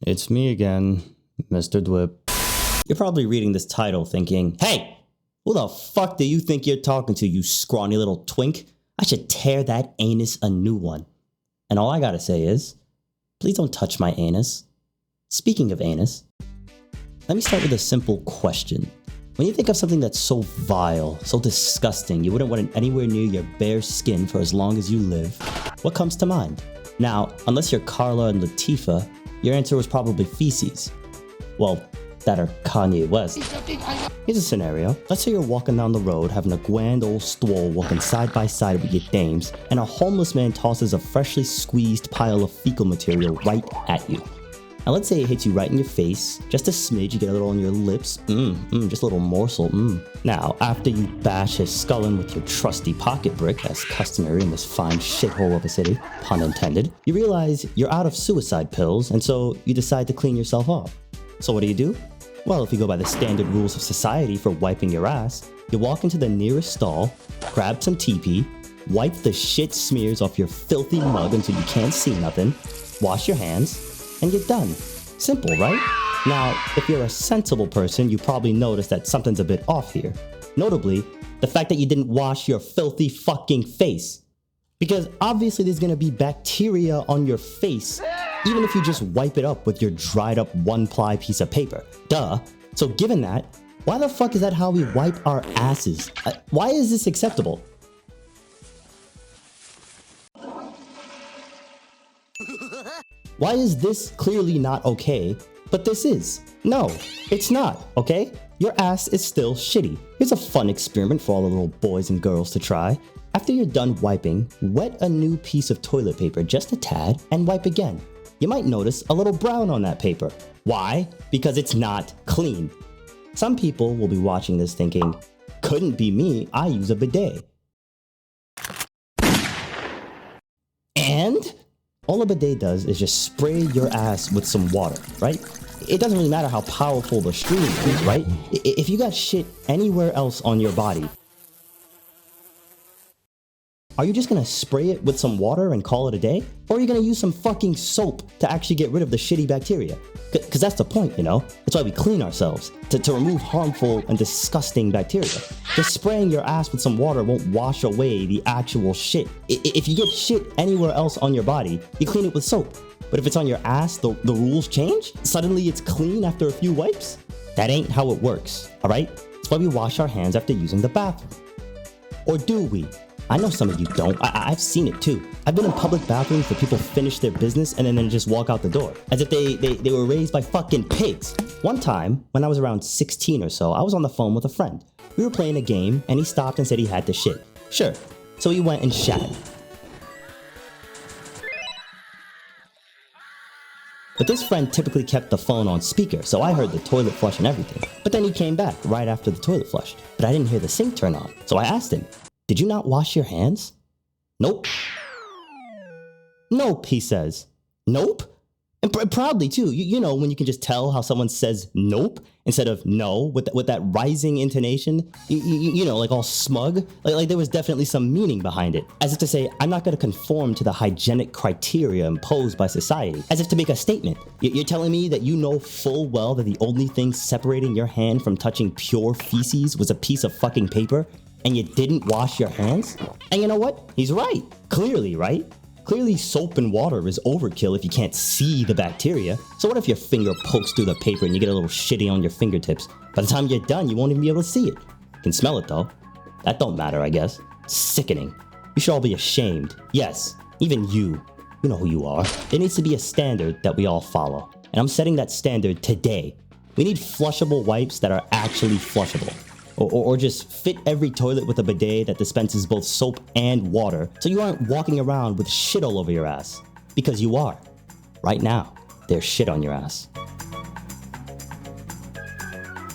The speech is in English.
It's me again, Mr. Dwip. You're probably reading this title thinking, hey, who the fuck do you think you're talking to, you scrawny little twink? I should tear that anus a new one. And all I gotta say is, please don't touch my anus. Speaking of anus, let me start with a simple question. When you think of something that's so vile, so disgusting, you wouldn't want it anywhere near your bare skin for as long as you live, what comes to mind? Now, unless you're Carla and Latifah, your answer was probably feces. Well, that or Kanye West. Here's a scenario. Let's say you're walking down the road having a grand old stroll walking side by side with your dames, and a homeless man tosses a freshly squeezed pile of fecal material right at you. Now let's say it hits you right in your face, just a smidge, you get a little on your lips, just a little morsel, Now, after you bash his skull in with your trusty pocket brick, as customary in this fine shithole of a city, pun intended, you realize you're out of suicide pills, and so you decide to clean yourself off. So what do? Well, if you go by the standard rules of society for wiping your ass, you walk into the nearest stall, grab some TP, wipe the shit smears off your filthy mug until you can't see nothing, wash your hands, and you're done. Simple, right? Now, if you're a sensible person, you probably notice that something's a bit off here. Notably, the fact that you didn't wash your filthy fucking face. Because obviously there's gonna be bacteria on your face, even if you just wipe it up with your dried up one-ply piece of paper. Duh. So given that, why the fuck is that how we wipe our asses? Why is this acceptable? Why is this clearly not okay, but this is? No, it's not, okay? Your ass is still shitty. Here's a fun experiment for all the little boys and girls to try. After you're done wiping, wet a new piece of toilet paper just a tad and wipe again. You might notice a little brown on that paper. Why? Because it's not clean. Some people will be watching this thinking, couldn't be me, I use a bidet. And all a bidet does is just spray your ass with some water, right? It doesn't really matter how powerful the stream is, right? If you got shit anywhere else on your body, are you just gonna spray it with some water and call it a day? Or are you gonna use some fucking soap to actually get rid of the shitty bacteria? Because that's the point, you know? That's why we clean ourselves, to remove harmful and disgusting bacteria. Just spraying your ass with some water won't wash away the actual shit. If you get shit anywhere else on your body, you clean it with soap. But if it's on your ass, the rules change? Suddenly it's clean after a few wipes? That ain't how it works, alright? That's why we wash our hands after using the bathroom. Or do we? I know some of you don't. I've seen it too. I've been in public bathrooms where people finish their business and then just walk out the door. As if they were raised by fucking pigs. One time, when I was around 16 or so, I was on the phone with a friend. We were playing a game and he stopped and said he had to shit. Sure. So he went and shat. But this friend typically kept the phone on speaker, so I heard the toilet flush and everything. But then he came back right after the toilet flushed. But I didn't hear the sink turn on. So I asked him, did you not wash your hands? Nope. Nope, he says. Nope? And proudly too. You know when you can just tell how someone says nope instead of no with that rising intonation? You know, like all smug? Like there was definitely some meaning behind it. As if to say, I'm not going to conform to the hygienic criteria imposed by society. As if to make a statement. You're telling me that you know full well that the only thing separating your hand from touching pure feces was a piece of fucking paper? And you didn't wash your hands? And you know what? He's right. Clearly, right? Clearly soap and water is overkill if you can't see the bacteria. So what if your finger pokes through the paper and you get a little shitty on your fingertips? By the time you're done, you won't even be able to see it. You can smell it though. That don't matter, I guess. Sickening. You should all be ashamed. Yes, even you. You know who you are. There needs to be a standard that we all follow. And I'm setting that standard today. We need flushable wipes that are actually flushable. Or just fit every toilet with a bidet that dispenses both soap and water so you aren't walking around with shit all over your ass. Because you are. Right now, there's shit on your ass.